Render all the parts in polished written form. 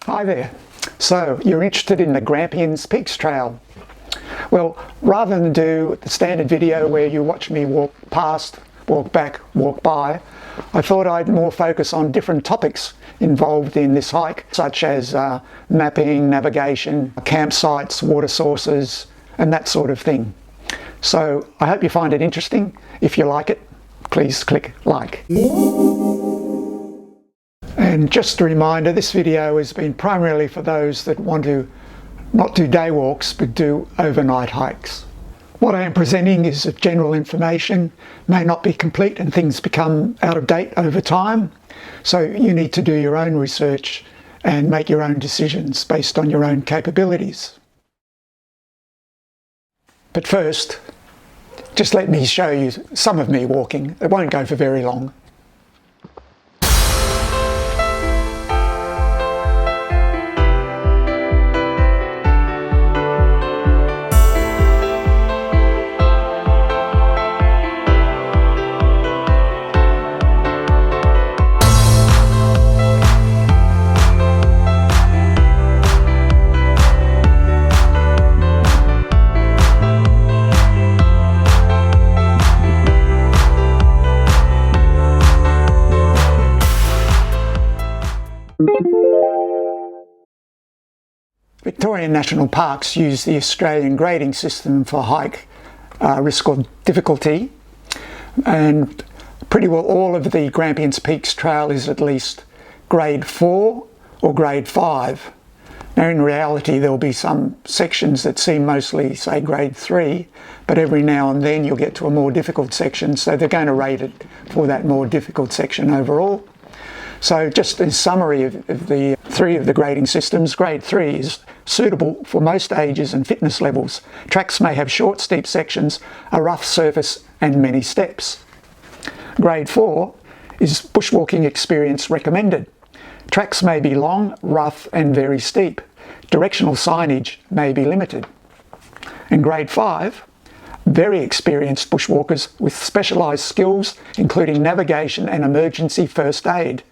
Hi there. So you're interested in the Grampians Peaks Trail. Well, rather than do the standard video where you watch me walk past, walk back, walk by, I thought I'd more focus on different topics involved in this hike, such as mapping, navigation, campsites, water sources, and that sort of thing. So I hope you find it interesting. If you like it, please click like. And just a reminder, this video has been primarily for those that want to not do day walks but do overnight hikes. What I am presenting is general information, may not be complete, and things become out of date over time. So you need to do your own research and make your own decisions based on your own capabilities. But first, just let me show you some of me walking. It won't go for very long. Victorian National Parks use the Australian grading system for hike risk or difficulty, and pretty well all of the Grampians Peaks Trail is at least grade 4 or grade 5. Now in reality there'll be some sections that seem mostly, say, grade 3, but every now and then you'll get to a more difficult section, so they're going to rate it for that more difficult section overall. So just in summary of the three of the grading systems, grade 3 is suitable for most ages and fitness levels. Tracks may have short, steep sections, a rough surface and many steps. Grade 4 is bushwalking experience recommended. Tracks may be long, rough and very steep. Directional signage may be limited. And grade 5, very experienced bushwalkers with specialised skills including navigation and emergency first aid.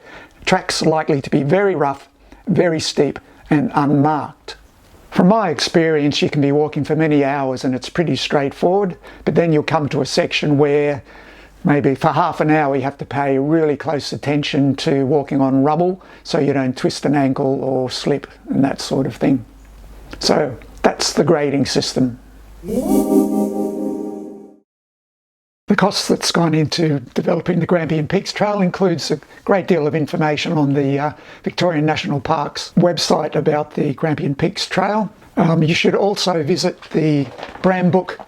Tracks likely to be very rough, very steep and unmarked. From my experience, you can be walking for many hours and it's pretty straightforward, but then you'll come to a section where maybe for half an hour you have to pay really close attention to walking on rubble so you don't twist an ankle or slip and that sort of thing. So that's the grading system. The cost that's gone into developing the Grampians Peaks Trail includes a great deal of information on the Victorian National Parks website about the Grampians Peaks Trail. You should also visit the Brambook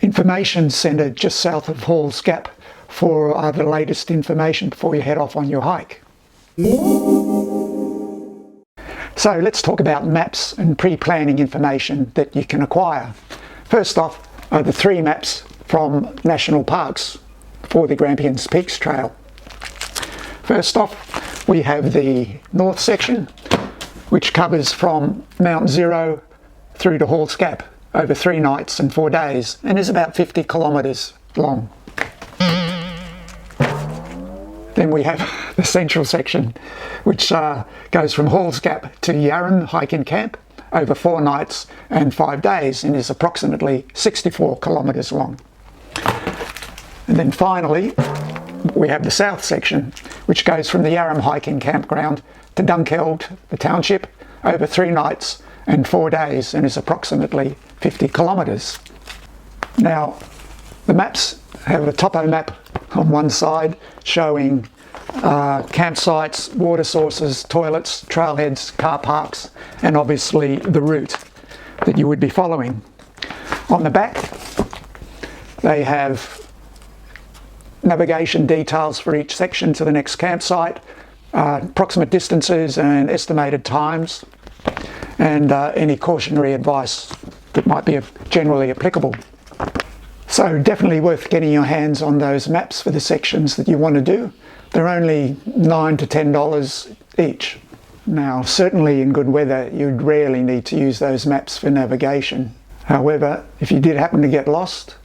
Information Centre just south of Halls Gap for the latest information before you head off on your hike. So let's talk about maps and pre-planning information that you can acquire. First off are the 3 maps from National Parks for the Grampians Peaks Trail. First off, we have the north section, which covers from Mount Zero through to Halls Gap over 3 nights and 4 days, and is about 50 kilometres long. Then we have the central section, which goes from Halls Gap to Yarram Hiking Camp over 4 nights and 5 days, and is approximately 64 kilometres long. And then finally, we have the south section, which goes from the Yarram Hiking Campground to Dunkeld, the township, over 3 nights and 4 days, and is approximately 50 kilometres. Now, the maps have a topo map on one side showing campsites, water sources, toilets, trailheads, car parks, and obviously the route that you would be following. On the back, they have navigation details for each section to the next campsite, approximate distances and estimated times, and any cautionary advice that might be generally applicable. So definitely worth getting your hands on those maps for the sections that you want to do. They're only $9 to $10 each. Now, certainly in good weather, you'd rarely need to use those maps for navigation. However, if you did happen to get lost,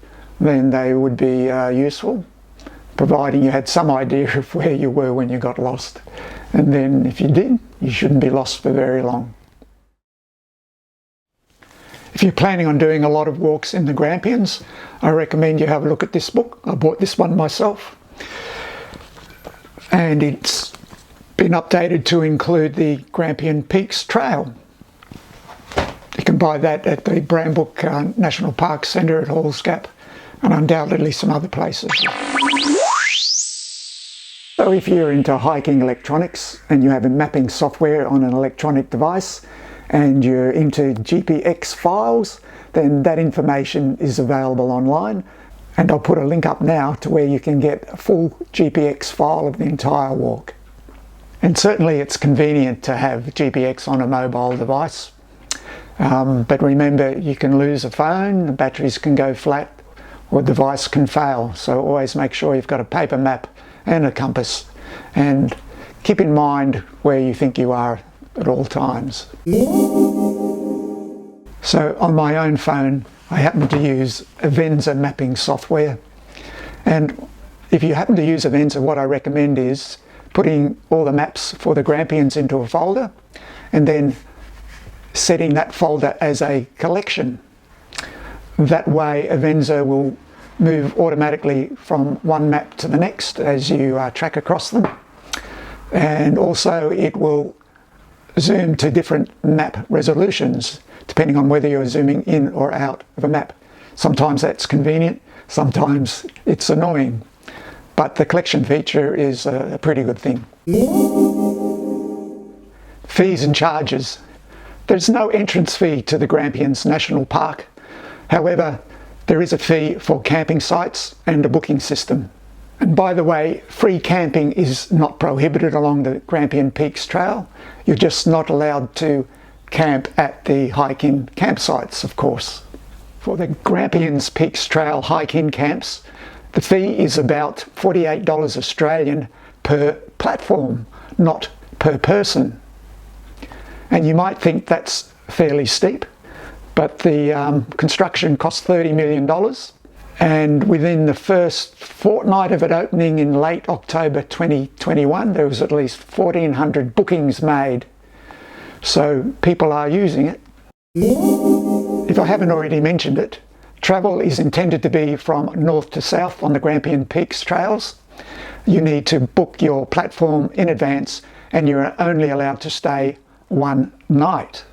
then they would be useful, providing you had some idea of where you were when you got lost. And then if you did, you shouldn't be lost for very long. If you're planning on doing a lot of walks in the Grampians, I recommend you have a look at this book. I bought this one myself, and it's been updated to include the Grampian Peaks Trail. You can buy that at the Brambook National Park Centre at Halls Gap, and undoubtedly some other places. So if you're into hiking electronics and you have a mapping software on an electronic device and you're into GPX files, then that information is available online, and I'll put a link up now to where you can get a full GPX file of the entire walk. And certainly it's convenient to have GPX on a mobile device, but remember, you can lose a phone, the batteries can go flat, or the device can fail, so always make sure you've got a paper map and a compass, and keep in mind where you think you are at all times. So on my own phone, I happen to use Avenza mapping software, and if you happen to use Avenza, what I recommend is putting all the maps for the Grampians into a folder and then setting that folder as a collection. That way Avenza will move automatically from one map to the next as you track across them, and also it will zoom to different map resolutions depending on whether you're zooming in or out of a map. Sometimes that's convenient, sometimes it's annoying, but the collection feature is a pretty good thing. Fees and charges. There's no entrance fee to the Grampians National Park. However, there is a fee for camping sites and a booking system. And by the way, free camping is not prohibited along the Grampian Peaks Trail. You're just not allowed to camp at the hike-in campsites, of course. For the Grampians Peaks Trail hike-in camps, the fee is about $48 Australian per platform, not per person. And you might think that's fairly steep, but the construction cost $30 million. And within the first fortnight of it opening in late October 2021, there was at least 1,400 bookings made. So people are using it. If I haven't already mentioned it, travel is intended to be from north to south on the Grampian Peaks trails. You need to book your platform in advance, and you're only allowed to stay one night.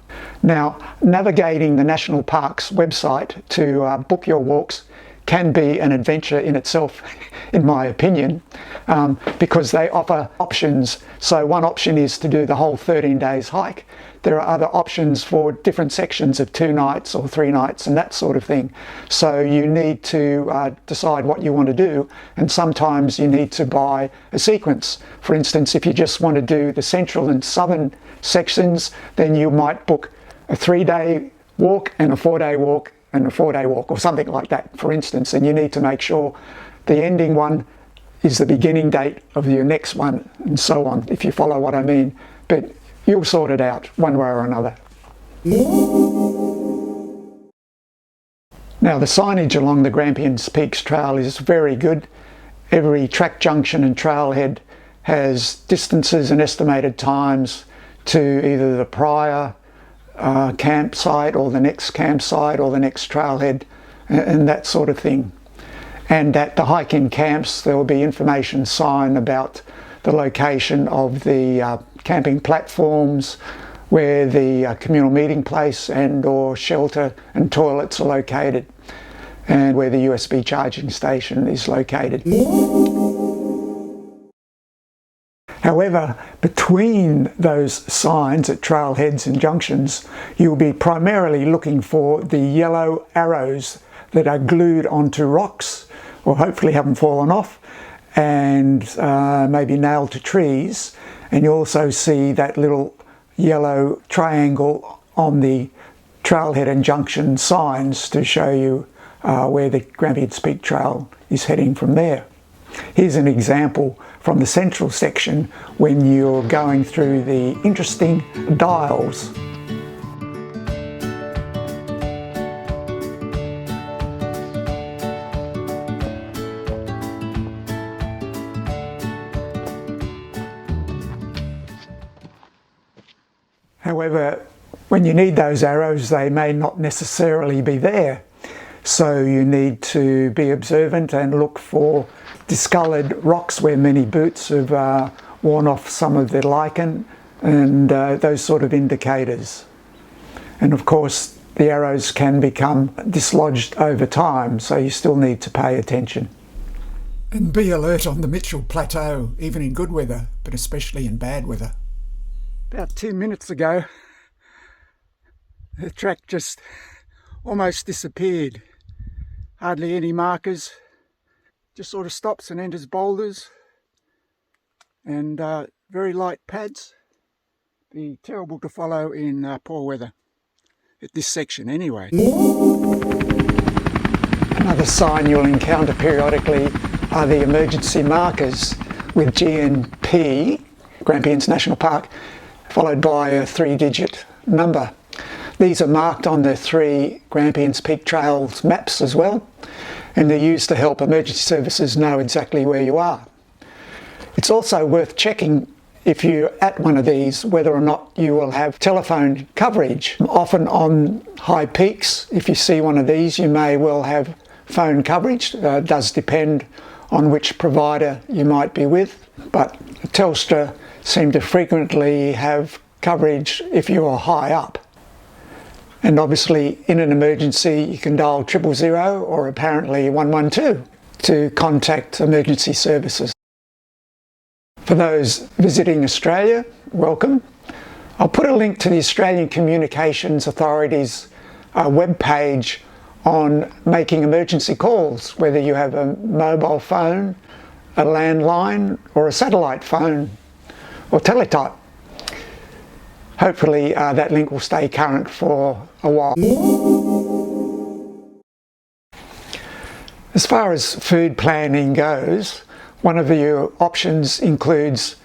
Now, navigating the National Park's website to book your walks can be an adventure in itself, in my opinion, because they offer options. So one option is to do the whole 13 days hike. There are other options for different sections of 2 nights or 3 nights and that sort of thing. So you need to decide what you want to do, and sometimes you need to buy a sequence. For instance, if you just want to do the central and southern sections, then you might book a 3-day walk and a 4-day walk and a 4-day walk, or something like that, for instance, and you need to make sure the ending one is the beginning date of your next one, and so on, if you follow what I mean. But you'll sort it out one way or another. Now, the signage along the Grampians Peaks Trail is very good. Every track junction and trailhead has distances and estimated times to either the prior campsite or the next campsite or the next trailhead and that sort of thing. And at the hike-in camps there will be information sign about the location of the camping platforms, where the communal meeting place and or shelter and toilets are located, and where the USB charging station is located. However, between those signs at trailheads and junctions, you'll be primarily looking for the yellow arrows that are glued onto rocks, or hopefully haven't fallen off, and maybe nailed to trees. And you also see that little yellow triangle on the trailhead and junction signs to show you where the Grampians Peak Trail is heading from there. Here's an example from the central section when you're going through the interesting dials. However, when you need those arrows, they may not necessarily be there. So you need to be observant and look for discoloured rocks where many boots have worn off some of the lichen and those sort of indicators. And of course, the arrows can become dislodged over time, so you still need to pay attention. And be alert on the Mitchell Plateau, even in good weather, but especially in bad weather. About 2 minutes ago, the track just almost disappeared. Hardly any markers, just sort of stops and enters boulders and very light pads. Be terrible to follow in poor weather, at this section anyway. Another sign you'll encounter periodically are the emergency markers with GNP, Grampians National Park, followed by a 3-digit number. These are marked on the 3 Grampians Peak Trails maps as well, and they're used to help emergency services know exactly where you are. It's also worth checking if you're at one of these whether or not you will have telephone coverage. Often on high peaks, if you see one of these, you may well have phone coverage. It does depend on which provider you might be with, but Telstra seem to frequently have coverage if you're high up. And obviously in an emergency you can dial 000 or apparently 112 to contact emergency services. For those visiting Australia, welcome. I'll put a link to the Australian Communications Authority's webpage on making emergency calls, whether you have a mobile phone, a landline or a satellite phone or teletype. Hopefully that link will stay current for a while. As far as food planning goes, one of your options includes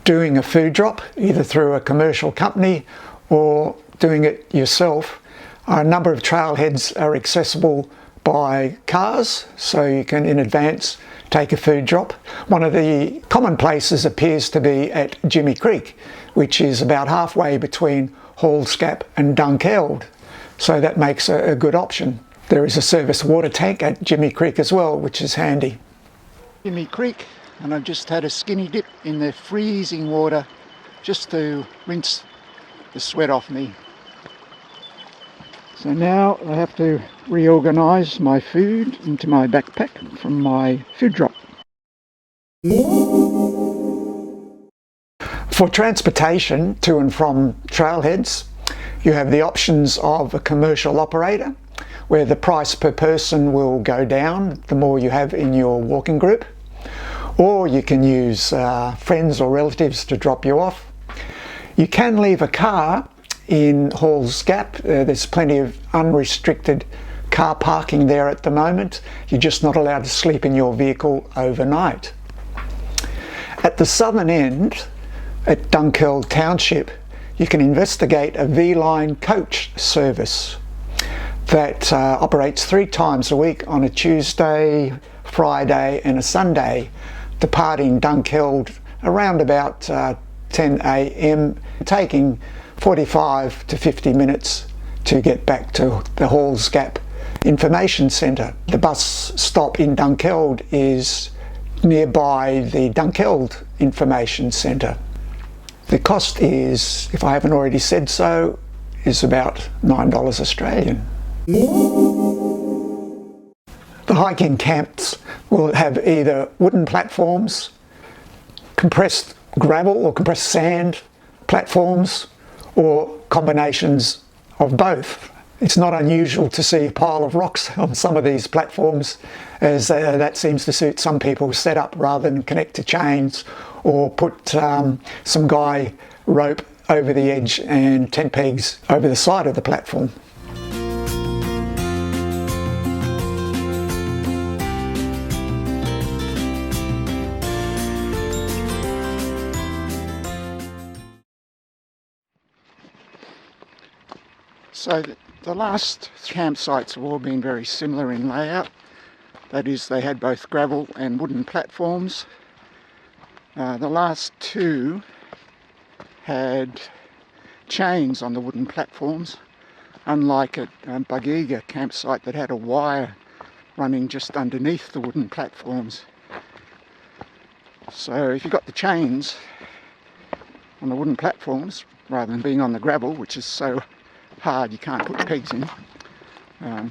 doing a food drop, either through a commercial company or doing it yourself. A number of trailheads are accessible by cars, so you can in advance take a food drop. One of the common places appears to be at Jimmy Creek, which is about halfway between Halls Gap and Dunkeld, so that makes a good option. There is a service water tank at Jimmy Creek as well, which is handy. Jimmy Creek, and I've just had a skinny dip in the freezing water just to rinse the sweat off me. So now I have to reorganise my food into my backpack from my food drop. For transportation to and from trailheads, you have the options of a commercial operator, where the price per person will go down the more you have in your walking group, or you can use friends or relatives to drop you off. You can leave a car in Halls Gap. There's plenty of unrestricted car parking there at the moment. You're just not allowed to sleep in your vehicle overnight. At the southern end, at Dunkeld Township, you can investigate a V-Line coach service that operates 3 times a week on a Tuesday, Friday and a Sunday, departing Dunkeld around about 10 a.m, taking 45 to 50 minutes to get back to the Halls Gap Information Centre. The bus stop in Dunkeld is nearby the Dunkeld Information Centre. The cost is, if I haven't already said so, is about $9 Australian. The hiking camps will have either wooden platforms, compressed gravel or compressed sand platforms, or combinations of both. It's not unusual to see a pile of rocks on some of these platforms, as that seems to suit some people's setup rather than connect to chains or put some guy rope over the edge and tent pegs over the side of the platform. So the last campsites have all been very similar in layout. That is, they had both gravel and wooden platforms. The last 2 had chains on the wooden platforms, unlike at Bugiga campsite that had a wire running just underneath the wooden platforms. So if you've got the chains on the wooden platforms rather than being on the gravel, which is so hard you can't put pegs in, you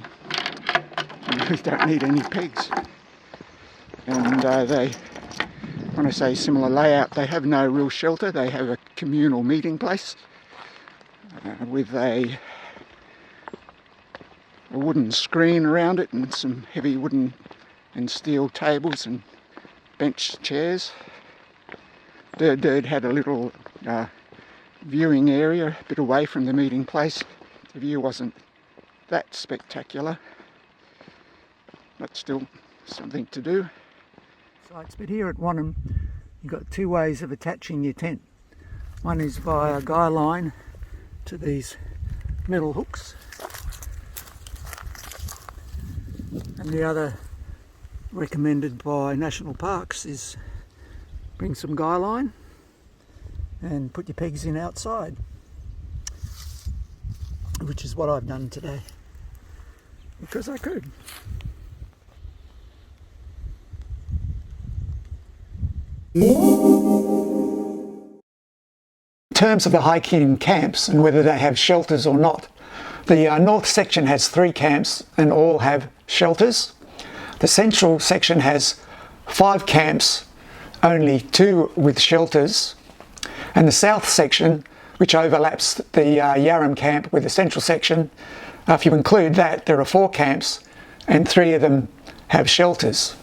really don't need any pegs. And when I say similar layout, they have no real shelter. They have a communal meeting place with a wooden screen around it and some heavy wooden and steel tables and bench chairs. Derd had a little viewing area a bit away from the meeting place. The view wasn't that spectacular, but still something to do. But here at Wanham, you've got two ways of attaching your tent. One is via guy line to these metal hooks, and the other, recommended by National Parks, is bring some guy line and put your pegs in outside, which is what I've done today because I could. In terms of the hiking camps and whether they have shelters or not, the north section has 3 camps and all have shelters. The central section has 5 camps, only 2 with shelters, and the south section, which overlaps the Yarram camp with the central section, if you include that, there are 4 camps and 3 of them have shelters.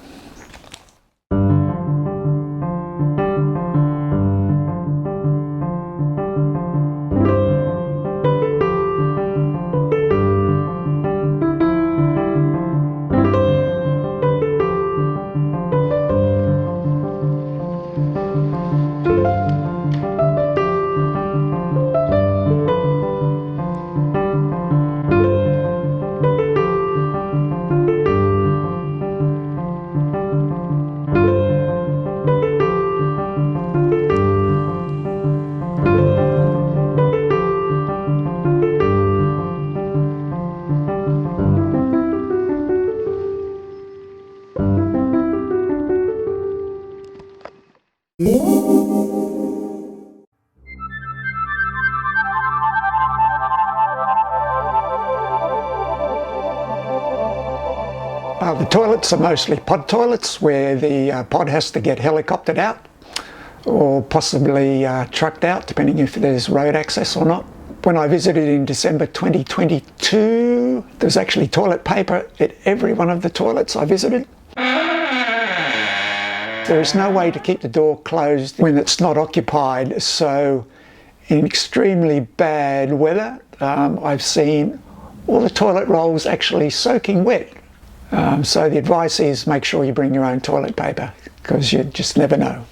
The toilets are mostly pod toilets where the pod has to get helicoptered out or possibly trucked out, depending if there's road access or not. When I visited in December 2022, there's actually toilet paper at every one of the toilets I visited. There is no way to keep the door closed when it's not occupied, so in extremely bad weather, I've seen all the toilet rolls actually soaking wet. So the advice is make sure you bring your own toilet paper, because you just never know.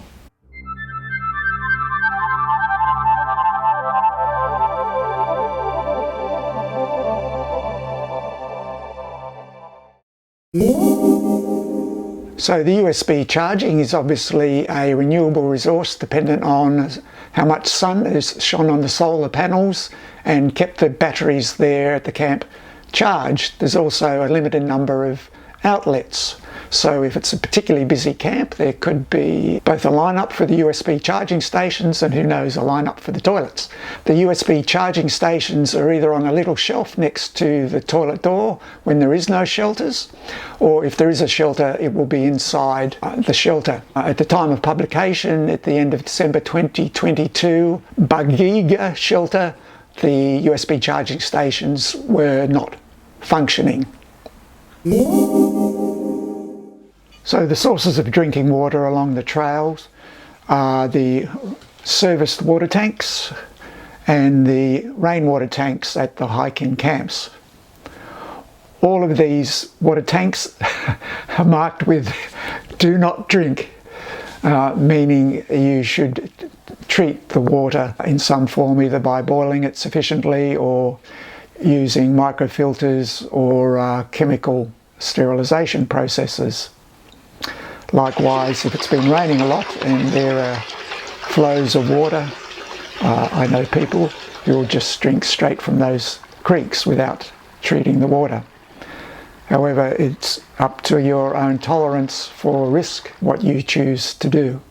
So the USB charging is obviously a renewable resource dependent on how much sun is shone on the solar panels and kept the batteries there at the camp charged. There's also a limited number of outlets. So if it's a particularly busy camp, there could be both a lineup for the USB charging stations and, who knows, a lineup for the toilets. The USB charging stations are either on a little shelf next to the toilet door when there is no shelters, or if there is a shelter, it will be inside the shelter. At the time of publication, at the end of December 2022, Bugiga shelter, the USB charging stations were not functioning. So the sources of drinking water along the trails are the serviced water tanks and the rainwater tanks at the hiking camps. All of these water tanks are marked with "do not drink," meaning you should treat the water in some form, either by boiling it sufficiently or using microfilters or chemical sterilisation processes. Likewise, if it's been raining a lot and there are flows of water, I know people you'll just drink straight from those creeks without treating the water. However, it's up to your own tolerance for risk, what you choose to do.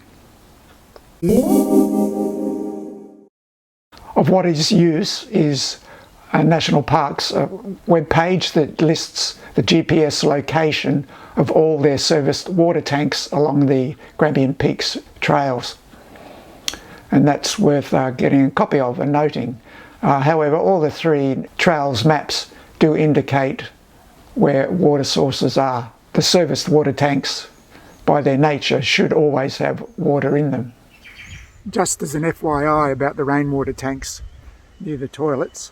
Of what is use is National Parks webpage that lists the GPS location of all their serviced water tanks along the Grampian Peaks trails. And that's worth getting a copy of and noting. However, all the 3 trails maps do indicate where water sources are. The serviced water tanks, by their nature, should always have water in them. Just as an FYI about the rainwater tanks near the toilets,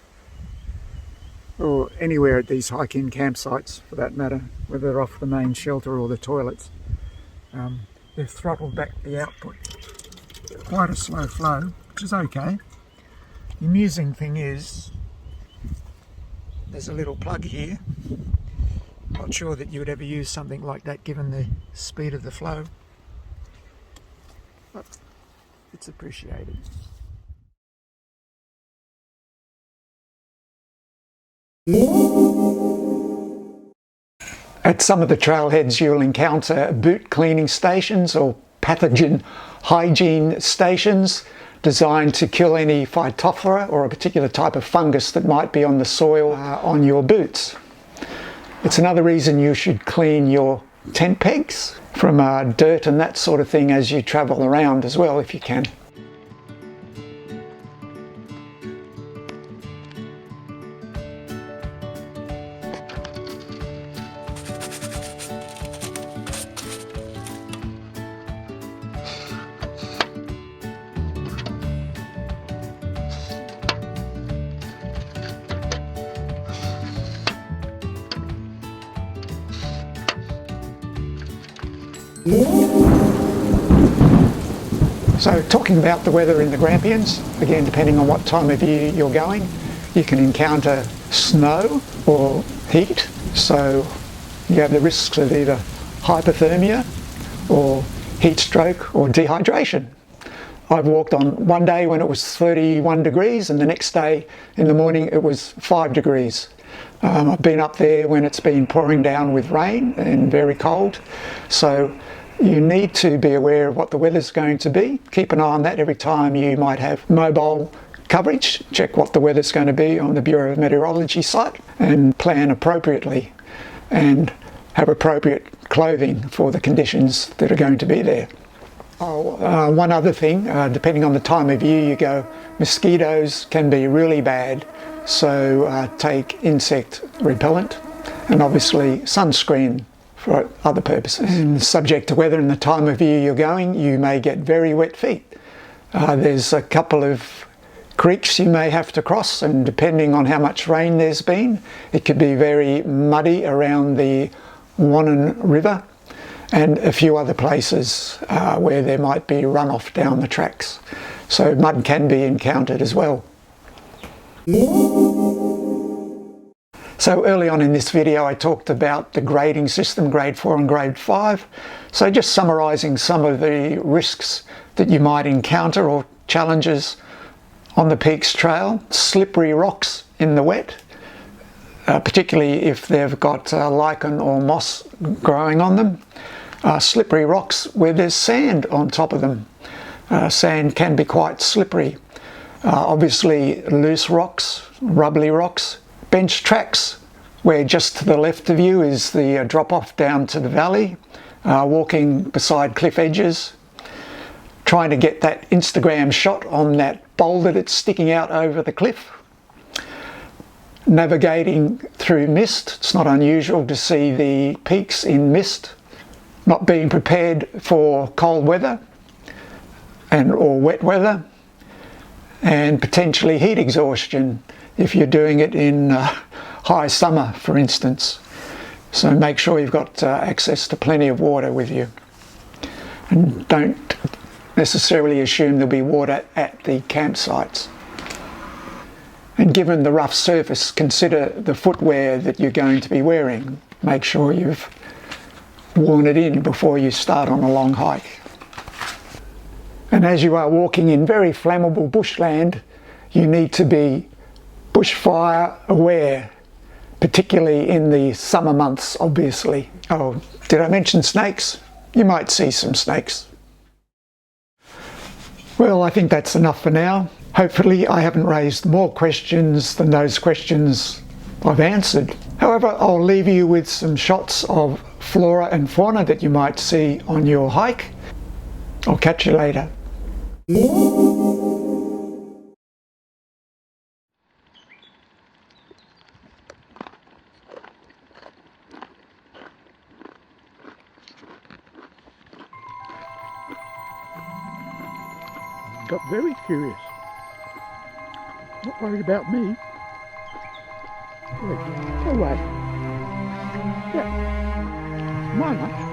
or anywhere at these hike-in campsites for that matter, whether they're off the main shelter or the toilets, they've throttled back the output. Quite a slow flow, which is okay. The amusing thing is, there's a little plug here. Not sure that you would ever use something like that given the speed of the flow, but it's appreciated. At some of the trailheads you'll encounter boot cleaning stations or pathogen hygiene stations designed to kill any Phytophthora or a particular type of fungus that might be on the soil on your boots. It's another reason you should clean your tent pegs from dirt and that sort of thing as you travel around as well, if you can. So talking about the weather in the Grampians, again depending on what time of year you're going, you can encounter snow or heat, so you have the risks of either hypothermia or heat stroke or dehydration. I've walked on one day when it was 31 degrees and the next day in the morning it was 5 degrees. I've been up there when it's been pouring down with rain and very cold, so you need to be aware of what the weather's going to be. Keep an eye on that every time you might have mobile coverage. Check what the weather's going to be on the Bureau of Meteorology site and plan appropriately and have appropriate clothing for the conditions that are going to be there. One other thing, depending on the time of year you go, mosquitoes can be really bad, so take insect repellent and obviously sunscreen for other purposes. And subject to weather and the time of year you're going, you may get very wet feet. There's a couple of creeks you may have to cross, and depending on how much rain there's been, it could be very muddy around the Wannon River and a few other places where there might be runoff down the tracks. So mud can be encountered as well. So early on in this video I talked about the grading system, grade 4 and grade 5. So just summarising some of the risks that you might encounter or challenges on the Peaks Trail. Slippery rocks in the wet, particularly if they've got lichen or moss growing on them. Slippery rocks where there's sand on top of them. Sand can be quite slippery. Obviously loose rocks, rubbly rocks. Bench tracks where just to the left of you is the drop off down to the valley. Walking beside cliff edges. Trying to get that Instagram shot on that boulder that's sticking out over the cliff. Navigating through mist. It's not unusual to see the peaks in mist. Not being prepared for cold weather or wet weather, and potentially heat exhaustion if you're doing it in high summer, for instance. So make sure you've got access to plenty of water with you, and don't necessarily assume there'll be water at the campsites. And given the rough surface, consider the footwear that you're going to be wearing. Make sure you've worn it in before you start on a long hike. And as you are walking in very flammable bushland, you need to be bushfire aware, particularly in the summer months, obviously. Oh, did I mention snakes? You might see some snakes. Well, I think that's enough for now. Hopefully I haven't raised more questions than those questions I've answered. However, I'll leave you with some shots of flora and fauna that you might see on your hike. I'll catch you later. Got very curious. Not worried about me. Wait, go away. Yeah, my lunch.